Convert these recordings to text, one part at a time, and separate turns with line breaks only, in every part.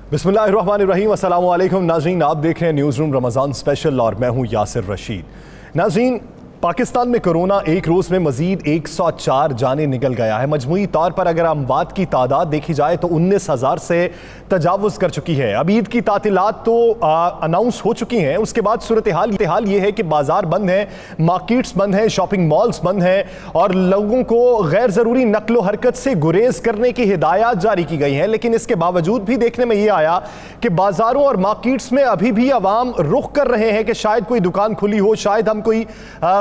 बिस्मिल्लाहिर्रहमानिर्रहीम, अस्सलाम वालेकुम नाज़रीन, आप देख रहे हैं न्यूज़ रूम रमज़ान स्पेशल और मैं हूं यासिर रशीद। नाज़रीन, पाकिस्तान में कोरोना एक रोज़ में मजीद 104 जाने निकल गया है। मजमूई तौर पर अगर अमवात की तादाद देखी जाए तो 19,000 से तजावुज़ कर चुकी है। अब ईद की तातीलात तो अनाउंस हो चुकी हैं, उसके बाद सूरत हाल ये है कि बाजार बंद हैं, मार्केट्स बंद हैं, शॉपिंग मॉल्स बंद हैं और लोगों को गैर ज़रूरी नकलो हरकत से गुरेज करने की हिदायत जारी की गई हैं। लेकिन इसके बावजूद भी देखने में ये आया कि बाजारों और मार्केट्स में अभी भी अवाम रुख कर रहे हैं कि शायद कोई दुकान खुली हो, शायद हम कोई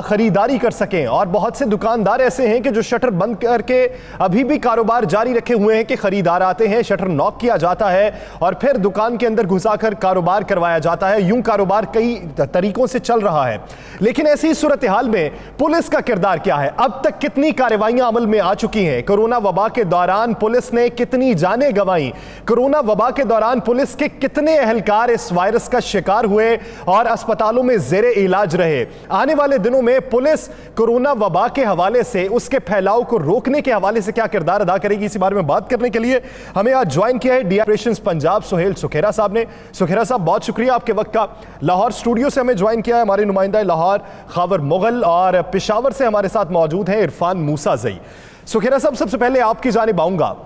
खरीदारी कर सकें। और बहुत से दुकानदार ऐसे हैं कि जो शटर बंद करके अभी भी कारोबार जारी रखे हुए हैं कि खरीदार आते हैं, शटर नॉक किया जाता है और फिर दुकान के अंदर घुसाकर कारोबार करवाया जाता है। यूं कारोबार कई तरीकों से चल रहा है। लेकिन ऐसी सूरत हाल में पुलिस का किरदार क्या है? अब तक कितनी कार्रवाइयां अमल में आ चुकी हैं? कोरोना वबा के दौरान पुलिस ने कितनी जानें गंवाई? कोरोना वबा के दौरान पुलिस के कितने अहलकार इस वायरस का शिकार हुए और अस्पतालों में जेरे इलाज रहे? आने वाले दिनों में पुलिस कोरोना वबा के हवाले से, उसके फैलाव को रोकने के हवाले से क्या किरदार अदा करेगी, इसी बारे में बात करने के लिए हमें आज ज्वाइन किया है डी ऑपरेशंस पंजाब सुहेल सुखेरा साहब ने। सुखेरा साहब, बहुत शुक्रिया आपके वक्त का। लाहौर स्टूडियो से हमें ज्वाइन किया है हमारे नुमाइंदा लाहौर खावर मुगल और पेशावर से हमारे साथ मौजूद हैं इरफान मूसा जई। सुखेरा साहब, सबसे पहले आपकी जानिब आऊंगा।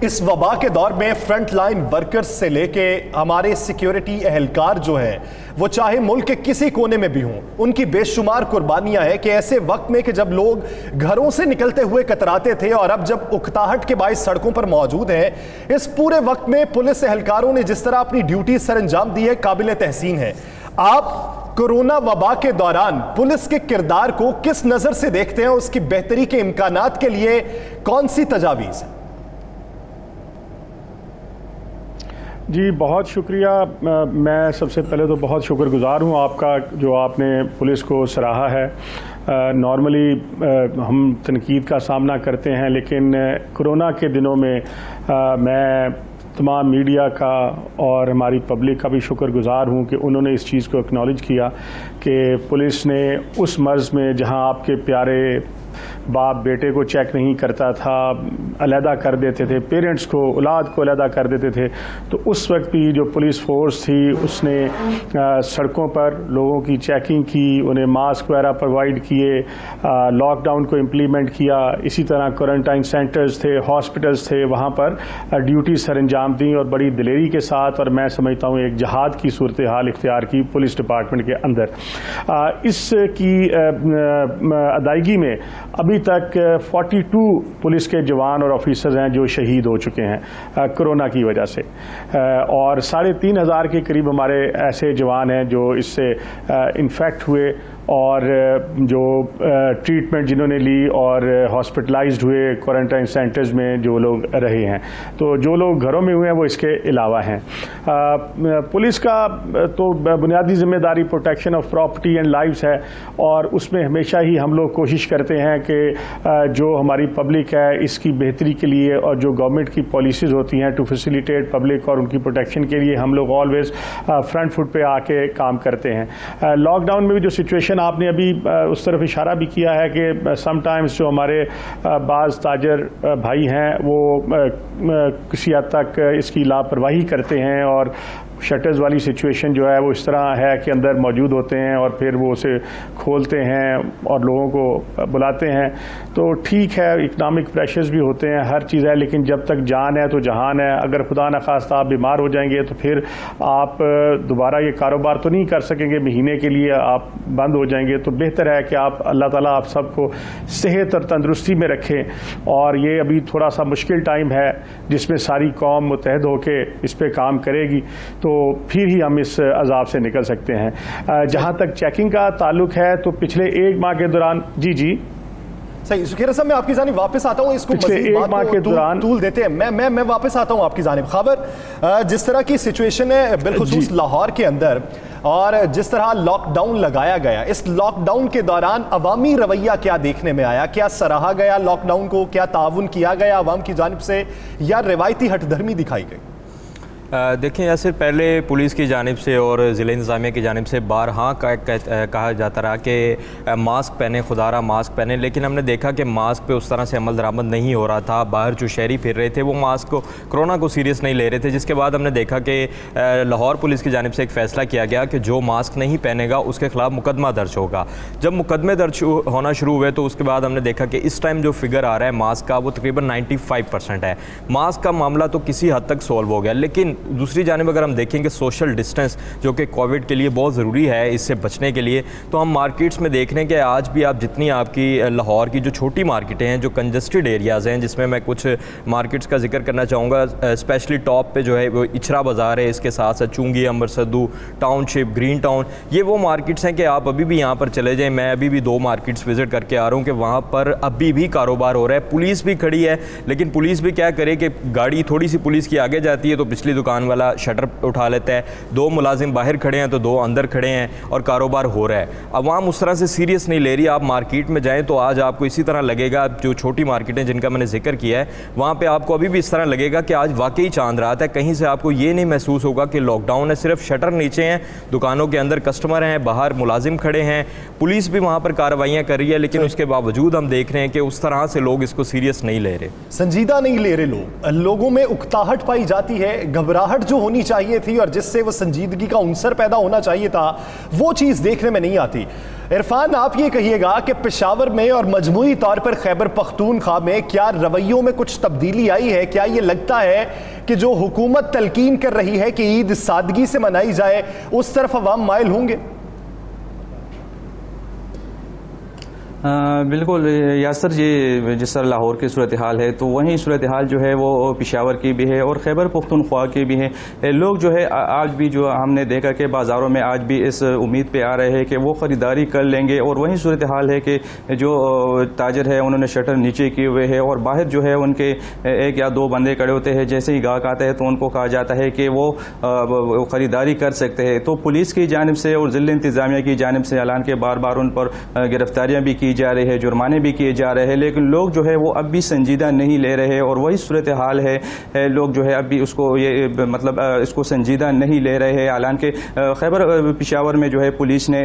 इस वबा के दौर में फ्रंट लाइन वर्कर्स से लेके हमारे सिक्योरिटी एहलकार जो हैं, वो चाहे मुल्क के किसी कोने में भी हों, उनकी बेशुमार कुर्बानियां हैं कि ऐसे वक्त में कि जब लोग घरों से निकलते हुए कतराते थे और अब जब उकताहट के बायस सड़कों पर मौजूद हैं, इस पूरे वक्त में पुलिस एहलकारों ने जिस तरह अपनी ड्यूटी सर अंजाम दी है, काबिल तहसीन है। आप कोरोना वबा के दौरान पुलिस के किरदार को किस नजर से देखते हैं? उसकी बेहतरी के इम्कानात के लिए कौन सी तजावीज़ है?
जी, बहुत शुक्रिया। मैं सबसे पहले तो बहुत शुक्रगुजार हूँ आपका, जो आपने पुलिस को सराहा है। नॉर्मली हम तनकीद का सामना करते हैं, लेकिन कोरोना के दिनों में मैं तमाम मीडिया का और हमारी पब्लिक का भी शुक्रगुजार हूँ कि उन्होंने इस चीज़ को एक्नॉलेज किया कि पुलिस ने उस मर्ज़ में जहाँ आपके प्यारे बाप बेटे को चेक नहीं करता था, अलहदा कर देते थे, पेरेंट्स को, औलाद को अलहदा कर देते थे, तो उस वक्त भी जो पुलिस फोर्स थी उसने सड़कों पर लोगों की चेकिंग की, उन्हें मास्क वगैरह प्रोवाइड किए, लॉकडाउन को इम्प्लीमेंट किया। इसी तरह क्वारंटाइन सेंटर्स थे, हॉस्पिटल्स थे, वहाँ पर ड्यूटी सर अंजाम दी और बड़ी दिलेरी के साथ, और मैं समझता हूँ एक जहाद की सूरत हाल इख्तियार की पुलिस डिपार्टमेंट के अंदर। इसकी अदायगी में अभी तक 42 पुलिस के जवान और ऑफिसर्स हैं जो शहीद हो चुके हैं कोरोना की वजह से, और 3,500 के करीब हमारे ऐसे जवान हैं जो इससे इन्फेक्ट हुए और जो ट्रीटमेंट जिन्होंने ली और हॉस्पिटलाइज्ड हुए क्वारंटाइन सेंटर्स में जो लोग रहे हैं। तो जो लोग घरों में हुए हैं वो इसके अलावा हैं। पुलिस का तो बुनियादी जिम्मेदारी protection of property and lives है, और उसमें हमेशा ही हम लोग कोशिश करते हैं कि जो हमारी पब्लिक है इसकी बेहतरी के लिए, और जो गवर्नमेंट की पॉलिसीज़ होती हैं टू फैसिलिटेट पब्लिक और उनकी प्रोटेक्शन के लिए, हम लोग ऑलवेज फ्रंट फुट पे आके काम करते हैं। लॉकडाउन में भी जो सिचुएशन आपने अभी उस तरफ इशारा भी किया है कि समटाइम्स जो हमारे बाज़ ताजर भाई हैं वो किसी हद तक इसकी लापरवाही करते हैं और शटर्स वाली सिचुएशन जो है वो इस तरह है कि अंदर मौजूद होते हैं और फिर वो उसे खोलते हैं और लोगों को बुलाते हैं। तो ठीक है, इकनॉमिक प्रेशर्स भी होते हैं, हर चीज़ है, लेकिन जब तक जान है तो जहान है। अगर खुदा न खास्ता आप बीमार हो जाएंगे तो फिर आप दोबारा ये कारोबार तो नहीं कर सकेंगे, महीने के लिए आप बंद हो जाएंगे। तो बेहतर है कि आप, अल्लाह ताला आप सबको सेहत और तंदुरुस्ती में रखें। और ये अभी थोड़ा सा मुश्किल टाइम है जिसमें सारी कौम मुत्तहद होकर इस पर काम करेगी, तो फिर ही हम इस अजाब से निकल सकते हैं। जहां तक चेकिंग का ताल्लुक है तो पिछले एक माह के दौरान, जी
सही, सुखेरा साहब मैं आपकी जानिब वापस आता हूँ, इसको
पिछले एक माह के दौरान
तूल देते हैं। मैं वापस आता हूँ आपकी जानिब। खबर, जिस तरह की सिचुएशन है बिलखुसूस लाहौर के अंदर और जिस तरह लॉकडाउन लगाया गया, इस लॉकडाउन के दौरान अवामी रवैया क्या देखने में आया? क्या सराहा गया लॉकडाउन को? क्या ताउन किया गया अवाम की जानिब से, या रिवायती हठधर्मी दिखाई गई?
देखें यासिर, पहले पुलिस की जानिब से और ज़िला इंतज़ामिया की जानिब से बारहा कहा जाता रहा कि मास्क पहने, खुदारा मास्क पहने, लेकिन हमने देखा कि मास्क पे उस तरह से अमल दरामद नहीं हो रहा था। बाहर जो शहरी फिर रहे थे वो मास्क को, कोरोना को सीरियस नहीं ले रहे थे, जिसके बाद हमने देखा कि लाहौर पुलिस की जानिब से एक फ़ैसला किया गया कि जो मास्क नहीं पहनेगा उसके खिलाफ मुकदमा दर्ज होगा। जब मुकदमे दर्ज होना शुरू हुए तो उसके बाद हमने देखा कि इस टाइम जो फिगर आ रहा है मास्क का वो तकरीबन 95% है। मास्क का मामला तो किसी हद तक सॉल्व हो गया, लेकिन दूसरी जानिब अगर हम देखेंगे सोशल डिस्टेंस जो कि कोविड के लिए बहुत ज़रूरी है इससे बचने के लिए, तो हम मार्केट्स में देख रहे हैं कि आज भी आप जितनी आपकी लाहौर की जो छोटी मार्केटें हैं, जो कंजस्टेड एरियाज़ हैं, जिसमें मैं कुछ मार्केट्स का जिक्र करना चाहूँगा, स्पेशली टॉप पे जो है वो इचरा बाज़ार है, इसके साथ साथ चुंगी, अंबर सद्दू, टाउनशिप, ग्रीन टाउन, ये वो मार्केट्स हैं कि आप अभी भी यहाँ पर चले जाएँ। मैं अभी भी 2 मार्केट्स विज़िट करके आ रहा हूँ कि वहाँ पर अभी भी कारोबार हो रहा है। पुलिस भी खड़ी है, लेकिन पुलिस भी क्या करे कि गाड़ी थोड़ी सी पुलिस की आगे जाती है तो पिछली दुकान वाला शटर उठा लेता है, 2 मुलाजिम बाहर खड़े हैं तो 2 अंदर खड़े हैं और कारोबार हो रहा है। अवाम उस तरह से सीरियस नहीं ले रही। आप मार्केट में जाएं तो आज आपको इसी तरह लगेगा, जो छोटी मार्केटें जिनका मैंने जिक्र किया है वहाँ पे आपको अभी भी इस तरह लगेगा कि आज वाकई चांद रात है। कहीं से आपको ये नहीं महसूस होगा कि लॉकडाउन है, सिर्फ शटर नीचे हैं, दुकानों के अंदर कस्टमर हैं, बाहर मुलाजिम खड़े हैं, पुलिस भी वहाँ पर कार्रवाइयाँ कर रही है, लेकिन उसके बावजूद हम देख रहे हैं कि उस तरह से लोग इसको सीरियस नहीं ले रहे,
संजीदा नहीं ले रहे। लोगों में उकताहट पाई जाती है, घबराहट जो होनी चाहिए थी और जिससे वो संजीदगी का उनसर पैदा होना चाहिए था, वो चीज़ देखने में नहीं आती। इरफान, आप ये कहिएगा कि पेशावर में और मजमूई तौर पर खैबर पख्तूनख्वा में क्या रवैयों में कुछ तब्दीली आई है? क्या ये लगता है कि जो हुकूमत तलकीन कर रही है कि ईद सादगी से मनाई जाए, उस तरफ अवाम माइल होंगे?
बिल्कुल यासर, ये जिस तरह लाहौर की सूरत हाल है तो वहीं सूरत हाल जो है वो पेशावर की भी है और खैबर पख्तूनख्वा की भी है। लोग जो है आज भी जो हमने देखा कि बाज़ारों में आज भी इस उम्मीद पे आ रहे हैं कि वो ख़रीदारी कर लेंगे, और वहीं सूरत हाल है कि जो ताजर है उन्होंने शटर नीचे किए हुए है और बाहर जो है उनके 1 या 2 बंदे खड़े होते हैं। जैसे ही गाहक आता है तो उनको कहा जाता है कि वो ख़रीदारी कर सकते हैं। तो पुलिस की जानिब से और ज़िला इंतज़ामिया की जानिब से ऐलान के बार बार उन पर गिरफ्तारियाँ भी जा रहे हैं, जुर्माने भी किए जा रहे हैं, लेकिन लोग जो है वो अब भी संजीदा नहीं ले रहे और वही सूरत हाल है। लोग जो है अब भी उसको ये मतलब इसको संजीदा नहीं ले रहे हैं। हालांकि खैबर पेशावर में जो है पुलिस ने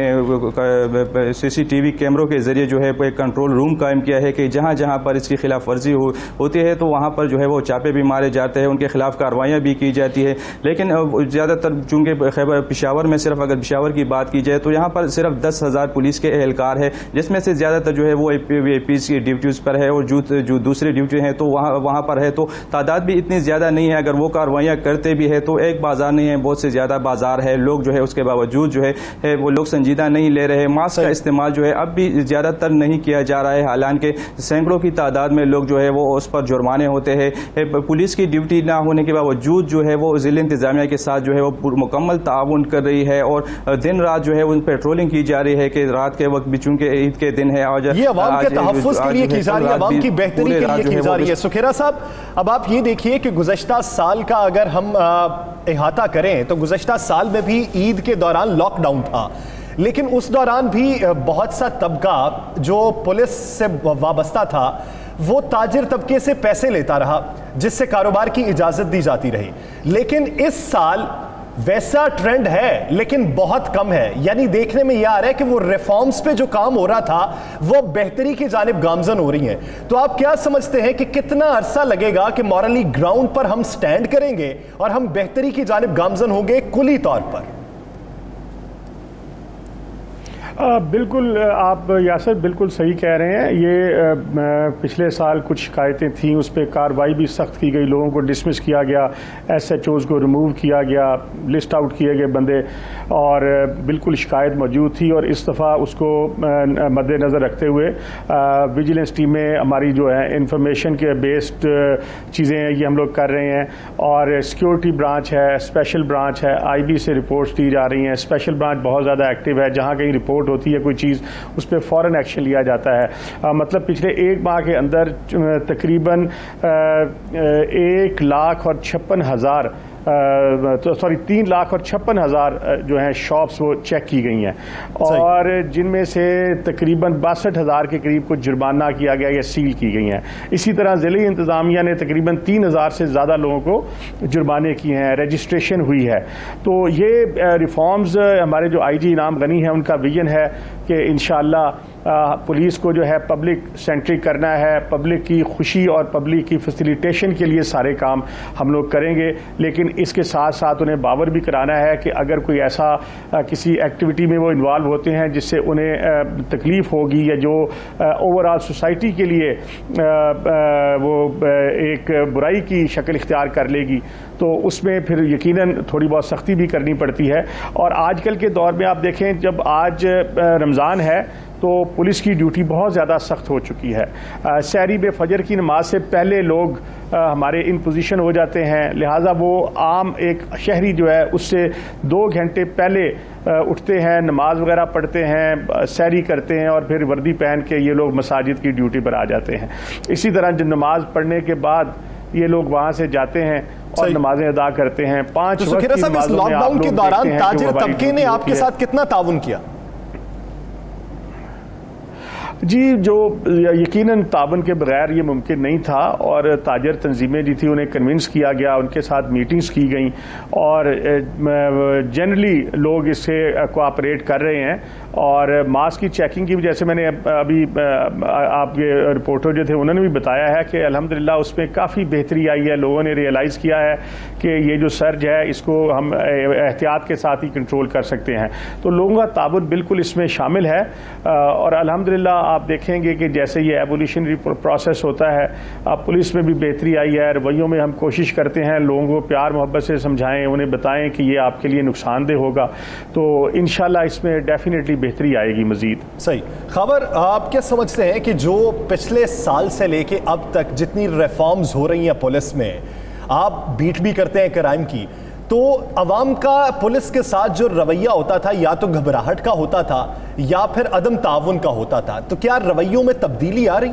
CCTV कैमरों के जरिए जो है एक कंट्रोल रूम कायम किया है कि जहां जहां पर इसकी खिलाफ वर्जी होती है तो वहां पर जो है वो चापे भी मारे जाते हैं, उनके खिलाफ कार्रवाइयाँ भी की जाती है। लेकिन ज़्यादातर चूँकि खैबर पेशावर में सिर्फ अगर पेशावर की बात की जाए तो यहाँ पर सिर्फ 10,000 पुलिस के एहलकार है, जिसमें से ज़्यादातर जो है वो APs की ड्यूटीज़ पर है और जो दूसरे ड्यूटी हैं तो वहाँ पर है, तो तादाद भी इतनी ज़्यादा नहीं है। अगर वो कार्रवाइयाँ करते भी है तो एक बाज़ार नहीं है, बहुत से ज़्यादा बाज़ार है। लोग जो है उसके बावजूद जो है वो लोग संजीदा नहीं ले रहे। मास्क का इस्तेमाल जो है अब भी ज़्यादातर नहीं किया जा रहा है, हालांकि सैकड़ों की तादाद में लोग जो है वो उस पर जुर्माने होते हैं। पुलिस की ड्यूटी ना होने के बावजूद जो है वो ज़िला इंतज़ामिया के साथ जो है वो मुकम्मल ताउन कर रही है और दिन रात जो है उन पेट्रोलिंग की जा रही है कि रात के वक्त भी चूँकि ईद के दिन है,
ये अवाम के तहफ़्फ़ुज़ के लिए की जा रही है, अवाम की बेहतरी के लिए की जा रही है। सुखेरा साहब, अब आप ये देखिए कि गुज़श्ता साल का अगर हम इहाता करें तो गुज़श्ता साल में भी ईद के दौरान लॉकडाउन था, लेकिन उस दौरान भी बहुत सा तबका जो पुलिस से वाबस्ता था वो ताजिर तबके से पैसे लेता रहा, जिससे कारोबार की इजाज़त दी जाती रही। लेकिन इस साल वैसा ट्रेंड है लेकिन बहुत कम है, यानी देखने में यह आ रहा है कि वो रिफॉर्म्स पे जो काम हो रहा था वो बेहतरी की जानिब गामजन हो रही हैं। तो आप क्या समझते हैं कि कितना अरसा लगेगा कि मॉरली ग्राउंड पर हम स्टैंड करेंगे और हम बेहतरी की जानिब गामजन होंगे कुली तौर पर?
बिल्कुल आप यासर बिल्कुल सही कह रहे हैं। ये पिछले साल कुछ शिकायतें थीं, उस पर कार्रवाई भी सख्त की गई, लोगों को डिसमिस किया गया, SHOs को रिमूव किया गया, लिस्ट आउट किए गए बंदे, और बिल्कुल शिकायत मौजूद थी। और इस दफ़ा उसको मद्देनज़र रखते हुए विजिलेंस टीमें हमारी जो है इंफॉर्मेशन के बेस्ड चीज़ें ये हम लोग कर रहे हैं, और सिक्योरिटी ब्रांच है, स्पेशल ब्रांच है, IB से रिपोर्ट्स दी जा रही हैं। स्पेशल ब्रांच बहुत ज़्यादा एक्टिव है, जहाँ कहीं रिपोर्ट होती है कोई चीज़ उस पर फ़ौरन एक्शन लिया जाता है। मतलब पिछले 1 माह के अंदर तकरीबन 1,56,000 3,56,000 जो हैं शॉप्स वो चेक की गई हैं, और जिनमें से तकरीबन 62,000 के करीब को जुर्माना किया गया या सील की गई हैं। इसी तरह ज़िले इंतज़ामिया ने तकरीबन 3,000 से ज़्यादा लोगों को जुर्माने किए हैं, रजिस्ट्रेशन हुई है। तो ये रिफॉर्म्स हमारे जो IG इनाम गनी है उनका विजन है कि इंशाअल्लाह पुलिस को जो है पब्लिक सेंट्रिक करना है, पब्लिक की खुशी और पब्लिक की फैसिलिटेशन के लिए सारे काम हम लोग करेंगे, लेकिन इसके साथ साथ उन्हें बावर भी कराना है कि अगर कोई ऐसा किसी एक्टिविटी में वो इन्वॉल्व होते हैं जिससे उन्हें तकलीफ़ होगी या जो ओवरऑल सोसाइटी के लिए वो एक बुराई की शक्ल इख्तियार कर लेगी, तो उसमें फिर यकीनन थोड़ी बहुत सख्ती भी करनी पड़ती है। और आजकल के दौर में आप देखें, जब आज रमज़ान है तो पुलिस की ड्यूटी बहुत ज़्यादा सख्त हो चुकी है। सहरी बे फजर की नमाज से पहले लोग हमारे इन पोजीशन हो जाते हैं, लिहाजा वो आम एक शहरी जो है उससे 2 घंटे पहले उठते हैं, नमाज वगैरह पढ़ते हैं, सहरी करते हैं और फिर वर्दी पहन के ये लोग मसाजिद की ड्यूटी पर आ जाते हैं। इसी तरह जब नमाज पढ़ने के बाद ये लोग वहाँ से जाते हैं और नमाजें अदा करते हैं। 5
वक्त की नमाज़ों में लॉकडाउन के दौरान ताजिर तबके ने आपके साथ कितना ताउन किया?
जी, जो यकीनन ताबन के बगैर ये मुमकिन नहीं था, और ताजर तंजीमें जो थी उन्हें कन्विंस किया गया, उनके साथ मीटिंग्स की गई और जनरली लोग इससे कोऑपरेट कर रहे हैं। और मास्क की चेकिंग की भी, जैसे मैंने अभी आपके रिपोर्टर जो थे उन्होंने भी बताया है कि अल्हम्दुलिल्लाह उसमें काफ़ी बेहतरी आई है। लोगों ने रियलाइज़ किया है कि ये जो सर्ज है इसको हम एहतियात के साथ ही कंट्रोल कर सकते हैं। तो लोगों का ताबन बिल्कुल इसमें शामिल है, और अल्हम्दुलिल्लाह आप देखेंगे कि जैसे ये एवोल्यूशनरी प्रोसेस होता है, अब पुलिस में भी बेहतरी आई है। रवैयों में हम कोशिश करते हैं लोगों को प्यार मोहब्बत से समझाएं, उन्हें बताएं कि ये आपके लिए नुकसानदेह होगा। तो इंशाल्लाह इसमें डेफिनेटली बेहतरी आएगी मजीद।
सही खबर। आप क्या समझते हैं कि जो पिछले साल से लेके अब तक जितनी रिफॉर्म्स हो रही हैं पुलिस में, आप बीट भी करते हैं क्राइम की, तो अवाम का पुलिस के साथ जो रवैया होता था या तो घबराहट का होता था या फिर अदम ताउन का होता था, तो क्या रवैयों में तब्दीली आ रही?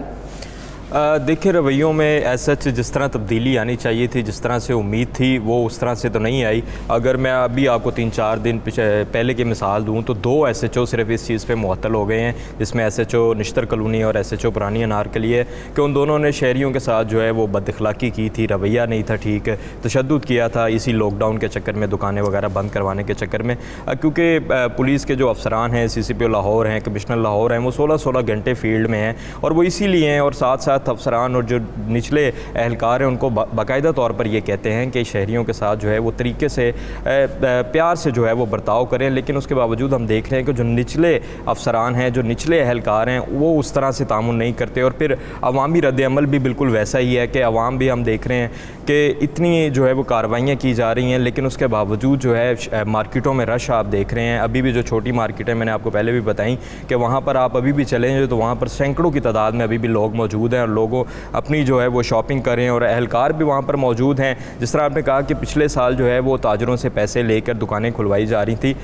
देखिए, रवैयों में ऐसा जिस तरह तब्दीली आनी चाहिए थी, जिस तरह से उम्मीद थी, वो उस तरह से तो नहीं आई। अगर मैं अभी आपको 3-4 दिन पहले की मिसाल दूं तो 2 SHO सिर्फ इस चीज़ पे मुअत्तल हो गए हैं, जिसमें SHO निश्तर कॉलोनी और SHO पुरानी अनारकली है, कि उन दोनों ने शहरियों के साथ जो है वो बदअखलाकी की थी, रवैया नहीं था ठीक, तशद्दुद किया था इसी लॉकडाउन के चक्कर में, दुकानें वगैरह बंद करवाने के चक्कर में। क्योंकि पुलिस के जो अफसरान हैं, CCPO लाहौर हैं, कमिश्नर लाहौर हैं, वो 16-16 घंटे फील्ड में हैं, और वो इसीलिए हैं। और साथ साथ अफसरान और जो निचले अहलकार हैं उनको बाकायदा तौर पर ये कहते हैं कि शहरियों के साथ जो है वो तरीके से प्यार से जो है वो बर्ताव करें, लेकिन उसके बावजूद हम देख रहे हैं कि जो निचले अफसरान हैं, जो निचले अहलकार हैं, वो उस तरह से तामुन नहीं करते। और फिर अवामी रद्द-ए-अमल भी बिल्कुल वैसा ही है कि अवाम भी, हम देख रहे हैं कि इतनी जो है वो कार्रवाइयाँ की जा रही हैं, लेकिन उसके बावजूद जो है मार्केटों में रश आप देख रहे हैं। अभी भी जो छोटी मार्केटें मैंने आपको पहले भी बताई कि वहाँ पर आप अभी भी चलें तो वहाँ पर सैकड़ों की तादाद में अभी भी लोग मौजूद हैं, और लोगों अपनी जो है वो शॉपिंग करें, और एहलकार भी वहाँ पर मौजूद हैं। जिस तरह आपने कहा कि पिछले साल जो है वो ताजरों से पैसे लेकर दुकानें खुलवाई जा रही थी,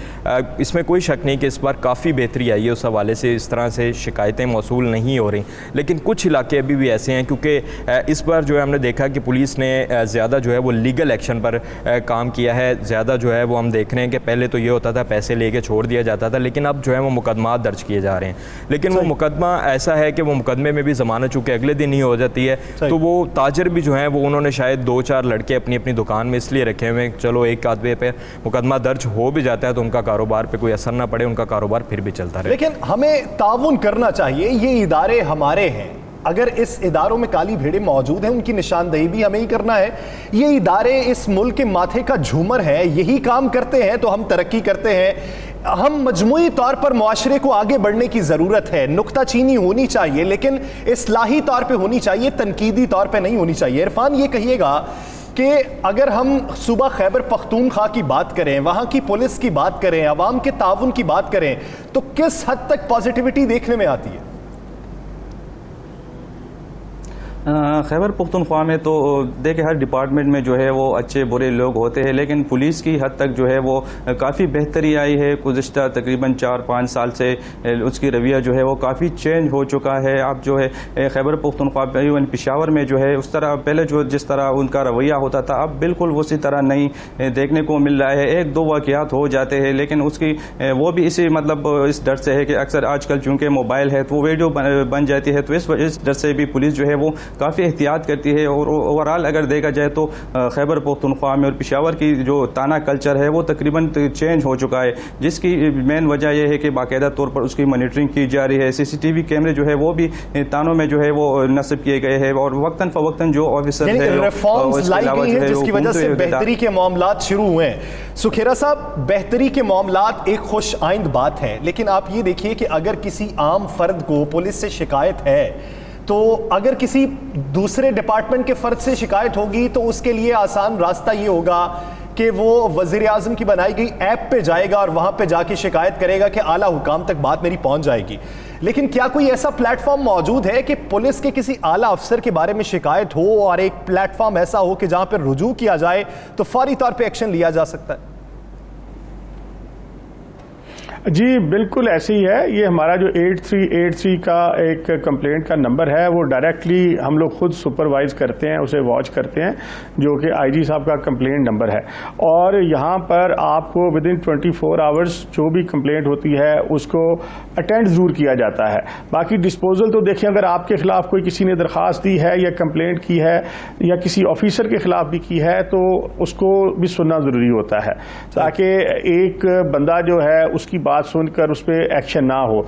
इसमें कोई शक नहीं कि इस बार काफ़ी बेहतरी आई है उस हवाले से, इस तरह से शिकायतें मौसूल नहीं हो रही। लेकिन कुछ इलाके अभी भी ऐसे हैं, क्योंकि इस बार जो है हमने देखा कि पुलिस ने ज़्यादा जो है वो लीगल एक्शन पर काम किया है। ज़्यादा जो है वो हम देख रहे हैं कि पहले तो ये होता था पैसे लेके छोड़ दिया जाता था, लेकिन अब जो है वो मुकदमा दर्ज किए जा रहे हैं। लेकिन वो मुकदमा ऐसा है कि वो मुकदमे में भी ज़मानत चूँकि अगले दिन ही हो जाती है, तो वो ताजर भी जो हैं वो उन्होंने शायद 2-4 लड़के अपनी अपनी दुकान में इसलिए रखे हुए हैं, चलो एक आदमी पे मुकदमा दर्ज हो भी जाता है तो उनका कारोबार पे कोई असर ना पड़े, उनका कारोबार फिर भी चलता रहे।
लेकिन हमें ताउन करना चाहिए, ये इदारे हमारे हैं, अगर इस इदारों में काली भेड़ें मौजूद हैं उनकी निशानदेही भी हमें ही करना है। ये इदारे इस मुल्क के माथे का झूमर है, यही काम करते हैं तो हम तरक्की करते हैं। हम मजमूई तौर पर मुआशरे को आगे बढ़ने की ज़रूरत है, नुक्ताचीनी होनी चाहिए, लेकिन इस्लाही तौर पे होनी चाहिए, तनकीदी तौर पे नहीं होनी चाहिए। इरफान, ये कहिएगा कि अगर हम सूबा खैबर पख्तूनख्वा की बात करें, वहाँ की पुलिस की बात करें, अवाम के ताउन की बात करें, तो किस हद तक पॉजिटिविटी देखने में आती है?
खैबर पख्तूनख्वा में तो देखिए हर डिपार्टमेंट में जो है वो अच्छे बुरे लोग होते हैं, लेकिन पुलिस की हद तक जो है वो काफ़ी बेहतरी आई है। गुज़िश्ता तकरीबन 4-5 साल से उसकी रवैया जो है वो काफ़ी चेंज हो चुका है। अब जो है खैबर पख्तूनख्वा इवन पेशावर में जो है उस तरह पहले जो जिस तरह उनका रवैया होता था अब बिल्कुल उसी तरह नहीं देखने को मिल रहा है। 1-2 वाक़यात हो जाते हैं, लेकिन उसकी वो भी इसी मतलब इस डर से है कि अक्सर आजकल चूँकि मोबाइल है तो वो वीडियो बन जाती है, तो इस डर से भी पुलिस जो है वो काफ़ी एहतियात करती है। और ओवरऑल अगर देखा जाए तो खैबर पख्तूनख्वा में और पेशावर की जो ताना कल्चर है वो तकरीबन चेंज हो चुका है, जिसकी मेन वजह यह है कि बाकायदा तौर पर उसकी मॉनिटरिंग की जा रही है। CCTV कैमरे जो है वो भी तानों में जो है वो नस्ब किए गए हैं और वक्तन फवक्तन जो ऑफिसर है
रिफॉर्म्स लाई गई हैं जिसकी वजह से बेहतरी के मामलात शुरू हुए हैं। सुखेरा साहब, बेहतरी के मामलात एक खुश आइंद बात है, लेकिन आप ये देखिए कि अगर किसी आम फर्द को पुलिस से शिकायत है तो अगर किसी दूसरे डिपार्टमेंट के फर्द से शिकायत होगी तो उसके लिए आसान रास्ता ये होगा कि वो वज़ीर आज़म की बनाई गई ऐप पे जाएगा और वहां पे जाके शिकायत करेगा कि आला हुकाम तक बात मेरी पहुंच जाएगी। लेकिन क्या कोई ऐसा प्लेटफॉर्म मौजूद है कि पुलिस के किसी आला अफसर के बारे में शिकायत हो और एक प्लेटफॉर्म ऐसा हो कि जहां पर रुजू किया जाए तो फौरी तौर पर एक्शन लिया जा सकता है?
जी बिल्कुल ऐसे ही है। ये हमारा जो 8383 का एक कंप्लेंट का नंबर है वो डायरेक्टली हम लोग खुद सुपरवाइज करते हैं, उसे वॉच करते हैं, जो कि IG साहब का कंप्लेंट नंबर है। और यहाँ पर आपको विदिन 24 आवर्स जो भी कंप्लेंट होती है उसको अटेंड ज़रूर किया जाता है। बाकी डिस्पोजल तो देखिए, अगर आपके खिलाफ कोई किसी ने दरख्वास्त दी है या कंप्लेंट की है या किसी ऑफिसर के खिलाफ भी की है तो उसको भी सुनना ज़रूरी होता है, ताकि एक बंदा जो है उसकी बात सुनकर उस पर एक्शन ना हो।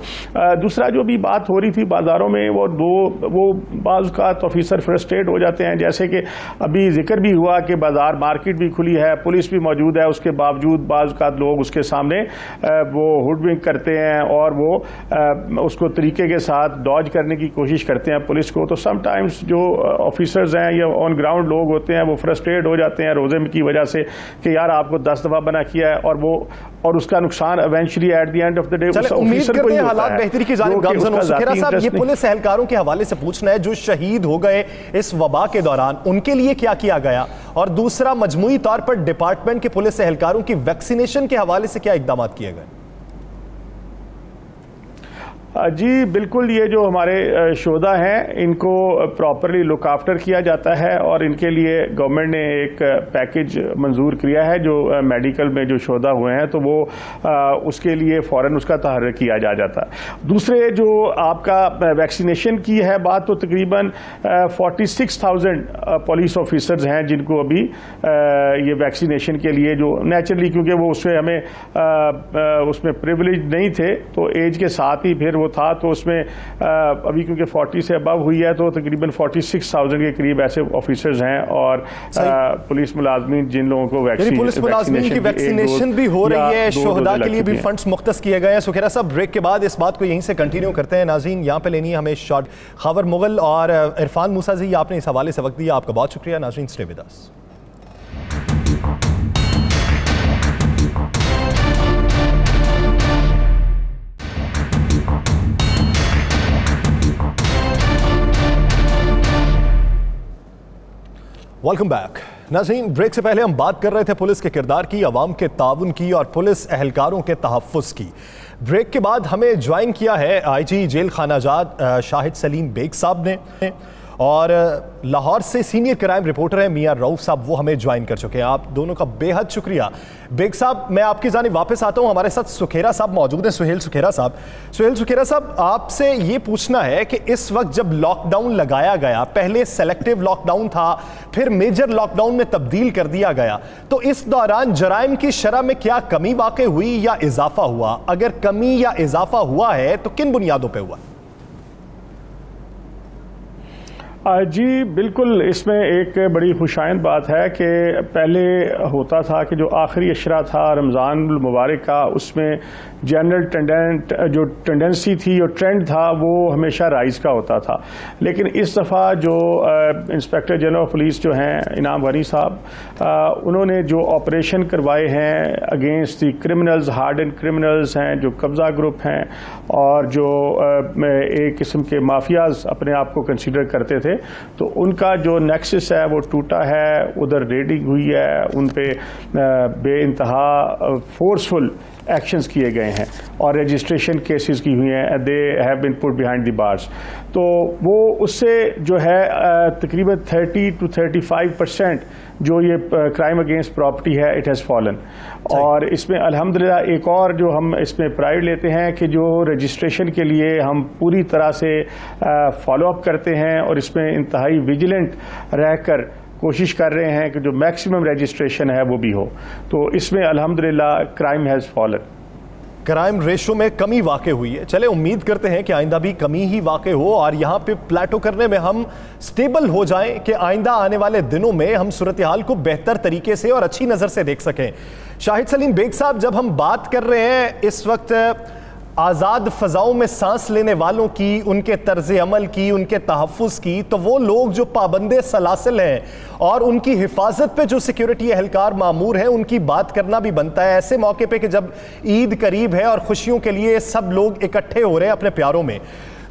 दूसरा जो भी बात हो रही थी बाजारों में वो बाज़ का ऑफिसर फ्रस्ट्रेट हो जाते हैं, जैसे कि अभी जिक्र भी हुआ कि बाजार मार्केट भी खुली है, पुलिस भी मौजूद है, उसके बावजूद बाज़ का लोग उसके सामने वो हुडविंक करते हैं और वो उसको तरीके के साथ डॉज करने की कोशिश करते हैं पुलिस को। तो समटाइम्स जो ऑफिसर्स हैं या ऑन ग्राउंड लोग होते हैं वो फ्रस्ट्रेट हो जाते हैं रोज़े की वजह से कि यार आपको 10 दफ़ा बना किया है और उसका नुकसान eventually at the end of the day
उम्मीद करते हैं हालात बेहतरी की जानिब गामज़न हो। सुखेरा साहब, ये पुलिस एहलकारों के हवाले से पूछना है जो शहीद हो गए इस वबा के दौरान, उनके लिए क्या किया गया, और दूसरा मजमूई तौर पर डिपार्टमेंट के पुलिस एहलकारों की वैक्सीनेशन के हवाले से क्या इकदाम किए गए?
जी बिल्कुल, ये जो हमारे शोधा हैं इनको प्रॉपरली लुक आफ्टर किया जाता है और इनके लिए गवर्नमेंट ने एक पैकेज मंजूर किया है। जो मेडिकल में जो शोधा हुए हैं तो वो उसके लिए फ़ौरन उसका तहर्रुक किया जाता है। दूसरे जो आपका वैक्सीनेशन की है बात, तो तकरीबन 46,000 पुलिस ऑफिसर्स हैं जिनको अभी ये वैक्सीनेशन के लिए, जो नेचुरली क्योंकि वो उसमें हमें उसमें प्रिविलेज नहीं थे तो एज के साथ ही फिर वो था, तो उसमें अभी क्योंकि 40 से अबव हुई है तो तकरीबन 46,000 के करीब ऐसे ऑफिसर्स हैं और पुलिस मुलाजमीन जिन लोगों को
पुलिस मुलाजमीन की वैक्सीनेशन भी हो रही है, शोहदा के लिए भी फंड्स मुख्तस किए गए हैं। सुखेरा साहब, ब्रेक के बाद इस बात को यहीं से कंटिन्यू करते हैं। नाज़रीन, यहाँ पे लेनी है हमें शॉट। खबर मुगल और इरफान मूसा जी, आपने इस हवाले से वक्त दिया, आपका बहुत शुक्रिया। नाज़रीन, stay with us. Welcome back. नाज़रीन, ब्रेक से पहले हम बात कर रहे थे पुलिस के किरदार की, अवाम के ताउन की और पुलिस एहलकारों के तहफ़्फ़ुज़ की। ब्रेक के बाद हमें ज्वाइन किया है IG जेल खानाजात शाहिद सलीम बेग साहब ने, और लाहौर से सीनियर क्राइम रिपोर्टर हैं मियां रऊफ साहब, वो हमें ज्वाइन कर चुके हैं। आप दोनों का बेहद शुक्रिया। बेग साहब, मैं आपकी जानिब वापस आता हूं। हमारे साथ सुखेरा साहब मौजूद हैं, सुहेल सुखेरा साहब। सुहेल सुखेरा साहब, आपसे ये पूछना है कि इस वक्त जब लॉकडाउन लगाया गया, पहले सेलेक्टिव लॉकडाउन था, फिर मेजर लॉकडाउन में तब्दील कर दिया गया, तो इस दौरान जराइम की शरह में क्या कमी वाक़ई हुई या इजाफा हुआ? अगर कमी या इजाफा हुआ है तो किन बुनियादों पर हुआ?
जी बिल्कुल, इसमें एक बड़ी खुशाइंद बात है कि पहले होता था कि जो आखिरी अशरा था रमज़ान मुबारक का, उसमें जनरल टेंडेंसी थी और ट्रेंड था वो हमेशा राइज का होता था। लेकिन इस दफ़ा जो इंस्पेक्टर जनरल ऑफ पुलिस जो हैं इनाम गनी साहब, उन्होंने जो ऑपरेशन करवाए हैं against the criminals, hard and criminals हैं जो कब्ज़ा ग्रुप हैं और जो एक किस्म के माफियाज अपने आप को कंसिडर करते थे, थे, तो उनका जो नेक्सस है वो टूटा है, उधर रेडिंग हुई है, उन पे बेइंतहा फोर्सफुल एक्शंस किए गए हैं और रजिस्ट्रेशन केसेस की हुई हैं, they have been put behind the bars. तो वो उससे जो है तकरीबन 30 to 35% जो ये क्राइम अगेंस्ट प्रॉपर्टी है इट हैज़ फॉलन। और इसमें अल्हम्दुलिल्लाह एक और जो हम इसमें प्राइड लेते हैं कि जो रजिस्ट्रेशन के लिए हम पूरी तरह से फॉलो अप करते हैं और इसमें इंतहाई विजिलेंट रहकर कोशिश कर रहे हैं कि जो मैक्सिमम रजिस्ट्रेशन है वो भी हो। तो इसमें अल्हम्दुलिल्लाह crime has fallen,
crime ratio में कमी वाक़ई हुई है। चले उम्मीद करते हैं कि आइंदा भी कमी ही वाक़ई हो और यहाँ पे प्लेटो करने में हम स्टेबल हो जाएं कि आइंदा आने वाले दिनों में हम सूरत हाल को बेहतर तरीके से और अच्छी नज़र से देख सकें। शाहिद सलीम बेग साहब, जब हम बात कर रहे हैं इस वक्त आज़ाद फ़ज़ाओं में सांस लेने वालों की, उनके तर्ज अमल की, उनके तहफ़्फ़ुज़ की, तो वो लोग जो पाबंदे सलासिल हैं और उनकी हिफाजत पे जो सिक्योरिटी एहलकार मामूर हैं, उनकी बात करना भी बनता है ऐसे मौके पे कि जब ईद करीब है और खुशियों के लिए सब लोग इकट्ठे हो रहे हैं अपने प्यारों में।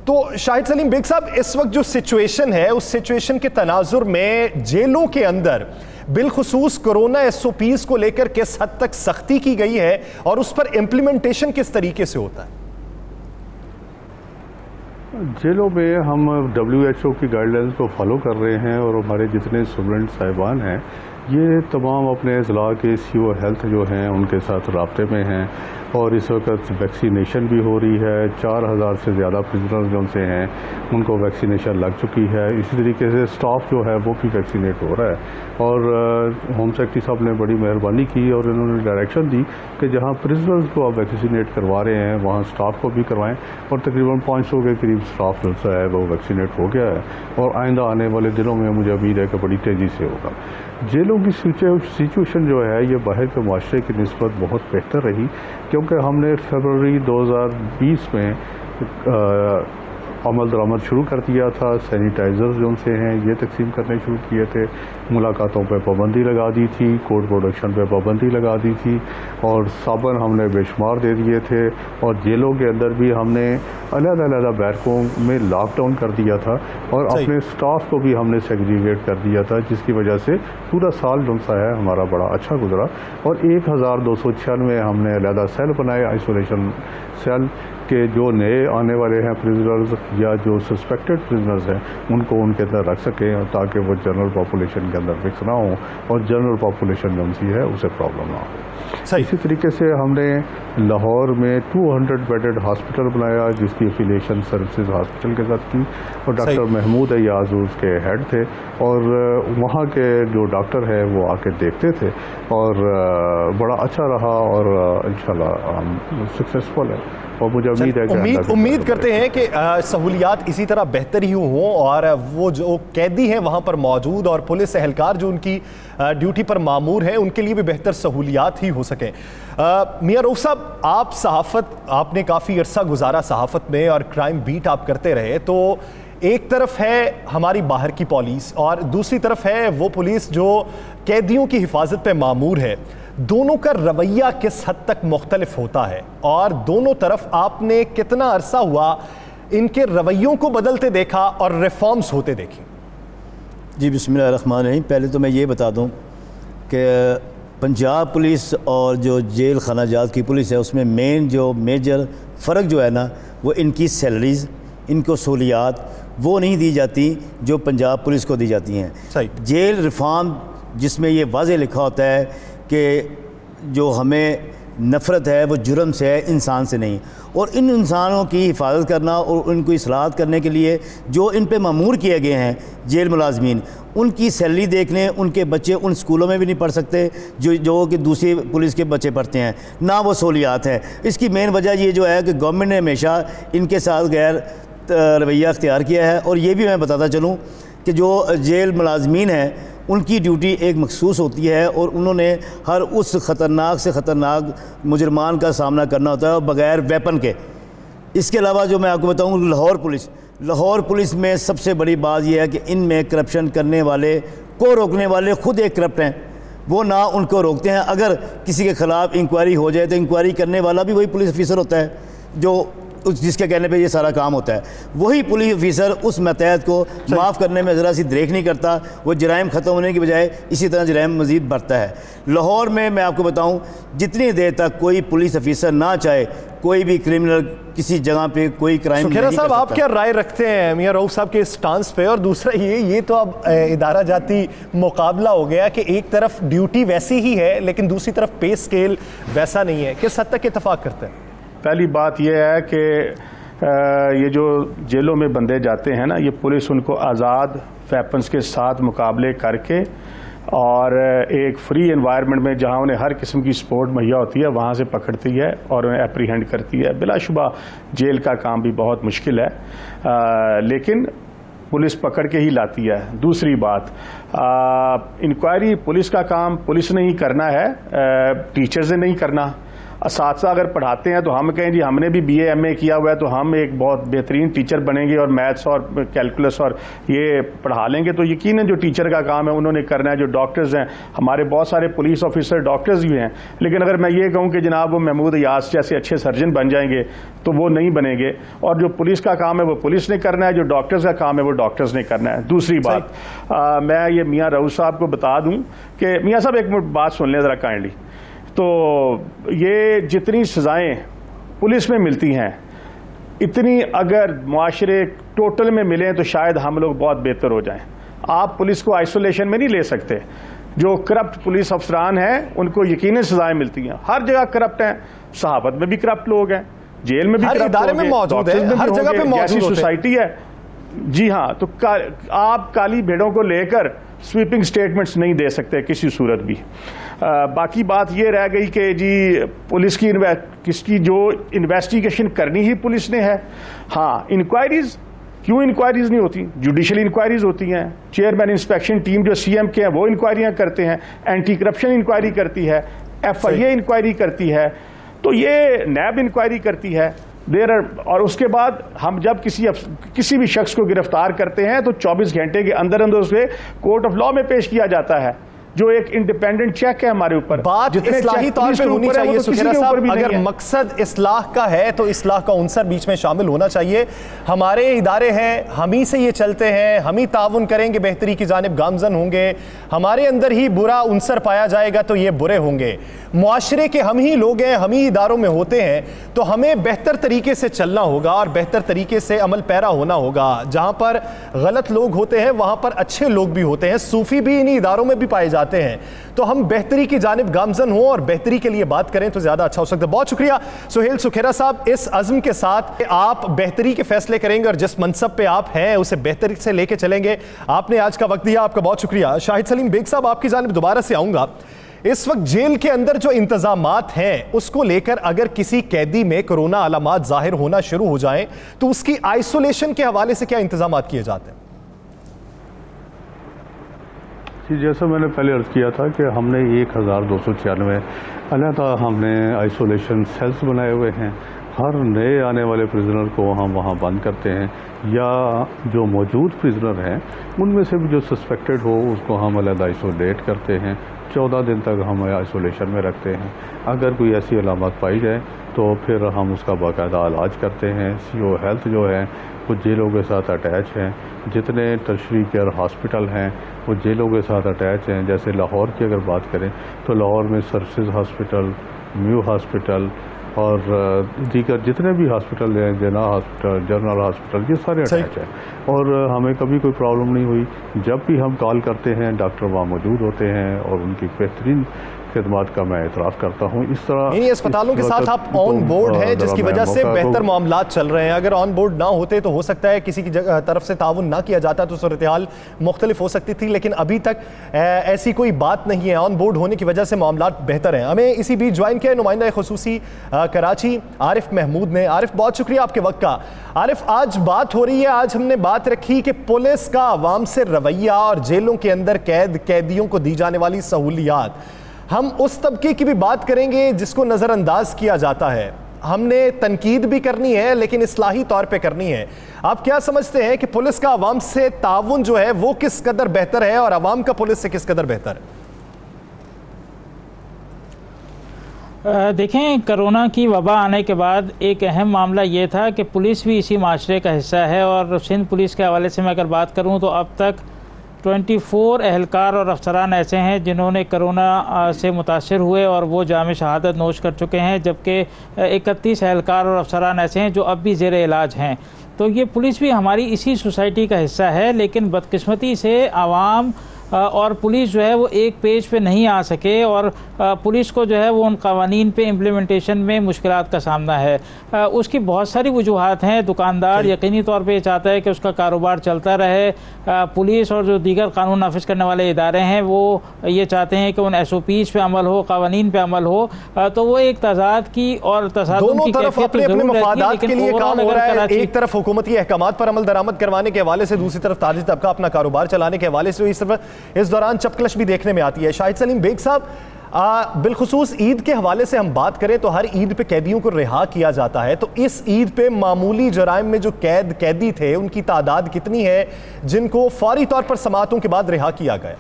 तो शाहिद सलीम बेग साहब, इस वक्त जो सिचुएशन है उस सिचुएशन के तनाजुर में जेलों के अंदर बिलखुसूस कोरोना SOPs को लेकर किस हद तक सख्ती की गई है और उस पर इम्प्लीमेंटेशन किस तरीके से होता है?
जेलों में हम WHO की गाइडलाइंस को फॉलो कर रहे हैं और हमारे जितने स्टूडेंट साहिबान हैं ये तमाम अपने ज़िला के CO हेल्थ जो हैं उनके साथ राब्ते में हैं और इस वक्त वैक्सीनेशन भी हो रही है। 4000 से ज़्यादा प्रिजनर्स जो से हैं उनको वैक्सीनेशन लग चुकी है। इसी तरीके से स्टाफ जो है वो भी वैक्सीनेट हो रहा है और होम सेक्रेटरी साहब ने बड़ी मेहरबानी की और इन्होंने डायरेक्शन दी कि जहां प्रिजनर्स को आप वैक्सीनेट करवा रहे हैं वहां स्टाफ को भी करवाएं और तकरीबन 500 के करीब स्टाफ जो है वो वैक्सीनेट हो गया है और आइंदा आने वाले दिनों में मुझे उम्मीद है कि बड़ी तेज़ी से होगा। जेलों की सिचुएशन जो है ये बाहर के माशरे की निस्बत बहुत बेहतर रही क्योंकि हमने फरवरी 2020 में अमल दरामद शुरू कर दिया था। सैनिटाइज़र्स जो से हैं ये तकसीम करने शुरू किए थे, मुलाकातों पे पाबंदी लगा दी थी, कोड प्रोडक्शन पे पाबंदी लगा दी थी और साबन हमने बेशुमार दे दिए थे और जेलों के अंदर भी हमने अलग-अलग बैरकों में लॉकडाउन कर दिया था और अपने स्टाफ को भी हमने सेग्रीगेट कर दिया था जिसकी वजह से पूरा साल जो सा है हमारा बड़ा अच्छा गुजरा और 1296 हमने अलग सेल बनाए, आइसोलेशन सेल के जो नए आने वाले हैं प्रिजनर्स या जो सस्पेक्टेड प्रिजनर्स हैं उनको उनके अंदर रख सकें ताकि वो जनरल पॉपुलेशन के अंदर मिक्स ना हो और जनरल पॉपुलेशन जो सी है उसे प्रॉब्लम ना हो। इसी तरीके से हमने लाहौर में 200 बेडेड हॉस्पिटल बनाया जिसकी एफिलिएशन सर्विसेज हॉस्पिटल के साथ की और डॉक्टर महमूद अयाज उसके हेड थे और वहाँ के जो डॉक्टर है वो आके देखते थे और बड़ा अच्छा रहा और इंशाल्लाह हम सक्सेसफुल है और मुझे उम्मीद है कि
उम्मीद करते हैं कि सहूलियात इसी तरह बेहतर ही हों और वो जो कैदी हैं वहाँ पर मौजूद और पुलिस एहलकार जो उनकी ड्यूटी पर मामूर हैं उनके लिए भी बेहतर सहूलियात ही हो सकें। मियां रऊफ साहब, आप सहाफ़त आपने काफ़ी अरसा गुजारा सहाफ़त में और क्राइम बीट आप करते रहे, तो एक तरफ है हमारी बाहर की पुलिस और दूसरी तरफ है वो पुलिस जो कैदियों की हिफाजत पे मामूर है। दोनों का रवैया किस हद तक मुख्तलिफ होता है और दोनों तरफ आपने कितना अरसा हुआ इनके रवैयों को बदलते देखा और रिफॉर्म्स होते देखे?
जी बिस्मिल्लाहिर्रहमानिर्रहीम। पहले तो मैं ये बता दूं कि पंजाब पुलिस और जो जेल खाना जात की पुलिस है उसमें मेजर फ़र्क जो है ना वो इनकी सैलरीज़, इनको सहूलियात वो नहीं दी जाती जो पंजाब पुलिस को दी जाती हैं।
सही।
जेल रिफॉर्म जिसमें ये वाज़े लिखा होता है कि जो हमें नफ़रत है वो जुर्म से है, इंसान से नहीं, और इन इंसानों की हिफाजत करना और उनको इस्लाहत करने के लिए जो इन पे मामूर किए गए हैं जेल मुलाजमीन, उनकी सैलरी देखने, उनके बच्चे उन स्कूलों में भी नहीं पढ़ सकते जो कि दूसरी पुलिस के बच्चे पढ़ते हैं, ना वो सहूलियात हैं। इसकी मेन वजह ये जो है कि गवर्नमेंट ने हमेशा इनके साथ गैर रवैया अख्तियार किया है। और ये भी मैं बताता चलूँ कि जो जेल मुलाजमीन हैं उनकी ड्यूटी एक मखसूस होती है और उन्होंने हर उस ख़तरनाक से ख़तरनाक मुजरमान का सामना करना होता है बग़ैर वेपन के। इसके अलावा जो मैं आपको बताऊँ लाहौर पुलिस में सबसे बड़ी बात यह है कि इनमें करप्शन करने वाले को रोकने वाले ख़ुद एक करप्ट हैं, वो ना उनको रोकते हैं। अगर किसी के ख़िलाफ़ इंक्वायरी हो जाए तो इंक्वायरी करने वाला भी वही पुलिस ऑफिसर होता है जो जिसके कहने पे ये सारा काम होता है, वही पुलिस ऑफिसर उस मतहत को माफ़ करने में ज़रा सी देख नहीं करता, वो जराइम ख़त्म होने की बजाय इसी तरह जराइम मज़ीद बढ़ता है। लाहौर में मैं आपको बताऊं, जितनी देर तक कोई पुलिस ऑफिसर ना चाहे कोई भी क्रिमिनल किसी जगह पे कोई क्राइम नहीं कर सकता।
साहब, आप क्या राय रखते हैं मियां रऊफ साहब के स्टांस पे? और दूसरा ये तो अब इदारा जाती मुकाबला हो गया कि एक तरफ ड्यूटी वैसी ही है लेकिन दूसरी तरफ पे स्केल वैसा नहीं है, किस हद तक इत्तेफाक करते हैं?
पहली बात यह है कि ये जो जेलों में बंदे जाते हैं ना, ये पुलिस उनको आज़ाद वेपन्स के साथ मुकाबले करके और एक फ्री एनवायरनमेंट में जहां उन्हें हर किस्म की सपोर्ट मुहैया होती है वहां से पकड़ती है और उन्हें एप्रीहेंड करती है। बिलाशुबा जेल का काम भी बहुत मुश्किल है, लेकिन पुलिस पकड़ के ही लाती है। दूसरी बात, इंक्वायरी पुलिस का काम पुलिस ने ही करना है, टीचर्स ने नहीं करना। असातिज़ा अगर पढ़ाते हैं तो हम कहें जी हमने भी BA MA किया हुआ है तो हम एक बहुत बेहतरीन टीचर बनेंगे और मैथ्स और कैलकुलस और ये पढ़ा लेंगे, तो यकीनन जो टीचर का काम है उन्होंने करना है। जो डॉक्टर्स हैं, हमारे बहुत सारे पुलिस ऑफिसर डॉक्टर्स भी हैं, लेकिन अगर मैं ये कहूँ कि जनाब वो महमूद यास जैसे अच्छे सर्जन बन जाएंगे तो वो नहीं बनेंगे। और जो पुलिस का काम है वो पुलिस ने करना है, जो डॉक्टर्स का काम है वो डॉक्टर्स ने करना है। दूसरी बात, मैं ये मियाँ रऊफ साहब को बता दूँ कि मियाँ साहब एक मिनट बात सुन लें ज़रा काइंडली। तो ये जितनी सज़ाएं पुलिस में मिलती हैं, इतनी अगर मुआशरे टोटल में मिलें तो शायद हम लोग बहुत बेहतर हो जाएं। आप पुलिस को आइसोलेशन में नहीं ले सकते। जो करप्ट पुलिस अफसरान हैं उनको यकीनन सज़ाएं मिलती हैं। हर जगह करप्ट हैं, सहाफत में भी करप्ट लोग हैं, जेल में भी करप्ट
इदारे में मौजूद है, हर जगह पे मौजूद
है, सोसाइटी है। जी हाँ, तो आप काली भेड़ों को लेकर स्वीपिंग स्टेटमेंट्स नहीं दे सकते किसी सूरत भी। बाकी बात ये रह गई कि जी पुलिस की किसकी जो इन्वेस्टिगेशन करनी ही पुलिस ने है। हाँ, इंक्वायरीज क्यों इंक्वायरीज नहीं होती? जुडिशियल इंक्वायरीज होती हैं। चेयरमैन इंस्पेक्शन टीम जो CM के हैं वो इंक्वायरियां करते हैं, एंटी करप्शन इंक्वायरी करती है, FIA इंक्वायरी करती है, तो ये नैब इंक्वायरी करती है। और उसके बाद हम जब किसी भी शख्स को गिरफ्तार करते हैं तो 24 घंटे के अंदर अंदर उसे कोर्ट ऑफ लॉ में पेश किया जाता है, जो एक इंडिपेंडेंट चेक है हमारे ऊपर।
बात इस्लाही तौर पे होनी चाहिए सुखेरा साहब। अगर मकसद इस्लाह का है तो इस्लाह का उनसर बीच में शामिल होना चाहिए। हमारे इदारे हैं, हम ही से ये चलते हैं, हम ही ताउन करेंगे, बेहतरी की जानिब गामजन होंगे। हमारे अंदर ही बुरा उनसर पाया जाएगा तो ये बुरे होंगे। मुआशरे के हम ही लोग हैं, हम ही इदारों में होते हैं, तो हमें बेहतर तरीके से चलना होगा और बेहतर तरीके से अमल पैरा होना होगा। जहां पर गलत लोग होते हैं वहां पर अच्छे लोग भी होते हैं, सूफी भी इन्हीं इदारों में भी पाए जाते हैं। तो हम बेहतरी की जानिब गामजन हो और बेहतरी के लिए बात करें तो ज्यादा अच्छा हो सकता है। बहुत शुक्रिया सुहेल सुखेरा साहब, इस अज़्म के साथ आप बेहतरी के फैसले करेंगे और जिस मनसब पे आप हैं उसे बेहतरी से लेके चलेंगे। आपने आज का वक्त दिया, आपका बहुत शुक्रिया। शाहिद सलीम बेग साहब, आपकी जानिब दोबारा से आऊंगा। इस वक्त जेल के अंदर जो इंतजामात हैं उसको लेकर अगर किसी कैदी में कोरोना अलामात जाहिर होना शुरू हो जाएं तो उसकी आइसोलेशन के हवाले से क्या इंतजामात किए जाते हैं?
जैसा मैंने पहले अर्ज किया था कि हमने 1296 अलहदा हमने आइसोलेशन सेल्स बनाए हुए हैं। हर नए आने वाले प्रिजनर को हम वहाँ बंद करते हैं, या जो मौजूद प्रिजनर हैं उनमें से भी जो सस्पेक्टेड हो उसको हम अलहदा आइसोलेट करते हैं। 14 दिन तक हम आइसोलेशन में रखते हैं। अगर कोई ऐसी अलामत पाई जाए तो फिर हम उसका बाकायदा इलाज करते हैं। CO हेल्थ जो है वो जेलों के साथ अटैच हैं। जितने टर्शरी केयर हॉस्पिटल हैं वो जेलों के साथ अटैच हैं। जैसे लाहौर की अगर बात करें तो लाहौर में सर्विसेज हॉस्पिटल, म्यू हॉस्पिटल और दीगर जितने भी हॉस्पिटल हैं, जना हॉस्पिटल, जनरल हॉस्पिटल, ये सारे अटैच हैं और हमें कभी कोई प्रॉब्लम नहीं हुई। जब भी हम कॉल करते हैं डॉक्टर वहाँ मौजूद होते हैं और उनकी बेहतरीन खिदमत का मैं एतराफ़ करता हूँ। इस तरह
इन अस्पतालों के साथ आप ऑन बोर्ड है जिसकी वजह से बेहतर मामलात चल रहे हैं। अगर ऑन बोर्ड ना होते तो हो सकता है किसी की तरफ से ताउन ना किया जाता तो सूरत हाल मुख्तलिफ हो सकती थी, लेकिन अभी तक ऐसी कोई बात नहीं है। ऑन बोर्ड होने की वजह से मामलात बेहतर हैं। हमें इसी बीच ज्वाइन किया नुमाइंदा खुसूसी कराची आरिफ महमूद ने। आरिफ, बहुत शुक्रिया आपके वक्त का। आरिफ, आज बात हो रही है, आज हमने बात रखी कि पुलिस का अवाम से रवैया और जेलों के अंदर कैदियों को दी जाने वाली सहूलियात। हम उस तबके की भी बात करेंगे जिसको नज़रअंदाज किया जाता है। हमने तनकीद भी करनी है लेकिन इस्लाही तौर पे करनी है। आप क्या समझते हैं कि पुलिस का अवाम से ताउन जो है वो किस कदर बेहतर है और अवाम का पुलिस से किस कदर बेहतर है?
देखें, कोरोना की वबा आने के बाद एक अहम मामला ये था कि पुलिस भी इसी माशरे का हिस्सा है। और सिंध पुलिस के हवाले से मैं अगर बात करूं तो अब तक 24 एहलकार और अफसरान ऐसे हैं जिन्होंने कोरोना से मुतासर हुए और वो जाम शहादत नोश कर चुके हैं, जबकि 31 एहलकार और अफसरान ऐसे हैं जो अब भी ज़ेर इलाज हैं। तो ये पुलिस भी हमारी इसी सोसाइटी का हिस्सा है, लेकिन बदकिस्मती से आवाम और पुलिस जो है वो एक पेज पे नहीं आ सके और पुलिस को जो है वो उन कवानीन पे इम्प्लीमेंटेशन में मुश्किलात का सामना है। उसकी बहुत सारी वजूहात हैं। दुकानदार यकीनी तौर पे चाहता है कि उसका कारोबार चलता रहे। पुलिस और जो दीगर कानून नाफिज करने वाले इदारे हैं वो ये चाहते हैं कि उन SOPs पे अमल हो, कवानीन पे अमल हो। तो वो एक तजाद की और
दोनों तरफ अपने अपने मफादात के लिए काम हो रहा है। एक तरफ हुकूमती अहकामात पर अमल दरामद करवाने के हवाले से, दूसरी तरफ ताजी तबका अपना कारोबार चलाने के हवाले से इस दौरान चपकलश भी देखने में आती है। शाहिद सलीम बेग साहब, बिलखुसूस ईद के हवाले से हम बात करें तो हर ईद पे कैदियों को रिहा किया जाता है, तो इस ईद पे मामूली जराइम में जो कैदी थे उनकी तादाद कितनी है जिनको फौरी तौर पर समाअतों के बाद रिहा किया गया?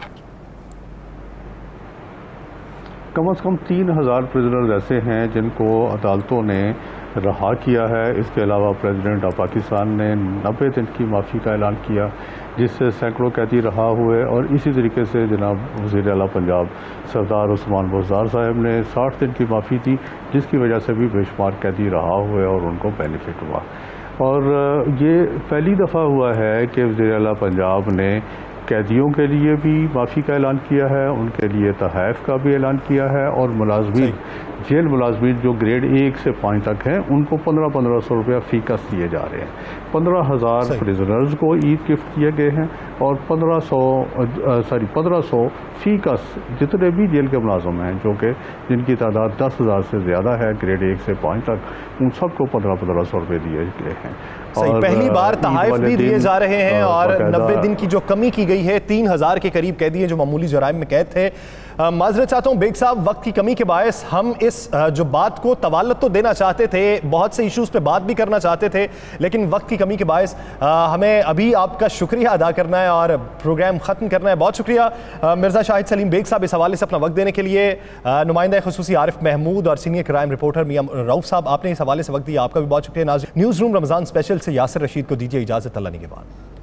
कम से कम 3000 प्रिजनर्स ऐसे हैं जिनको अदालतों ने रहा किया है। इसके अलावा प्रेसिडेंट ऑफ पाकिस्तान ने 90 दिन की माफ़ी का ऐलान किया, जिससे सैकड़ों कैदी रहा हुए। और इसी तरीके से जनाब वज़ीर आला पंजाब सरदार उस्मान बुज़दार साहब ने 60 दिन की माफ़ी दी, जिसकी वजह से भी बेशुमार कैदी रहा हुए और उनको बेनिफिट हुआ। और ये पहली दफ़ा हुआ है कि वज़ीर आला पंजाब ने कैदियों के लिए भी माफ़ी का ऐलान किया है, उनके लिए तहफ़ का भी ऐलान किया है। और मुलाजमीन, जेल मुलाजमीन जो ग्रेड 1 से 5 तक हैं, उनको 1500 रुपया फ़ीकस दिए जा रहे हैं। 15,000 प्रिजनर्स को ईद गिफ्ट किए गए हैं और 1500 फ़ीकस जितने भी जेल के मुलाजम हैं, जो कि जिनकी तादाद 10,000 से ज़्यादा है ग्रेड 1 से 5 तक, उन सबको 1500 रुपये दिए गए हैं।
और पहली बार तहाइफ भी दिए जा रहे हैं और 90 दिन की जो कमी की गई है, 3000 के करीब कैदी हैं जो मामूली जराइम में कैद थे। माजरत चाहता हूं बेग साहब, वक्त की कमी के बायस हम इस जो बात को तवालत तो देना चाहते थे, बहुत से इश्यूज़ पे बात भी करना चाहते थे, लेकिन वक्त की कमी के बायस हमें अभी आपका शुक्रिया अदा करना है और प्रोग्राम ख़त्म करना है। बहुत शुक्रिया मिर्ज़ा शाहिद सलीम बेग साहब इस हवाले से अपना वक्त देने के लिए। नुमाइंदा खुसूसी आरिफ महमूद और सीनियर क्राइम रिपोर्टर मियां रऊफ साहब, आपने इस हवाले से वक्त दिया, आपका भी बहुत शुक्रिया। न्यूज़ रूम रमज़ान स्पेशल से यासिर रशीद को दीजिए इजाज़त। अल्लाह निगहबान।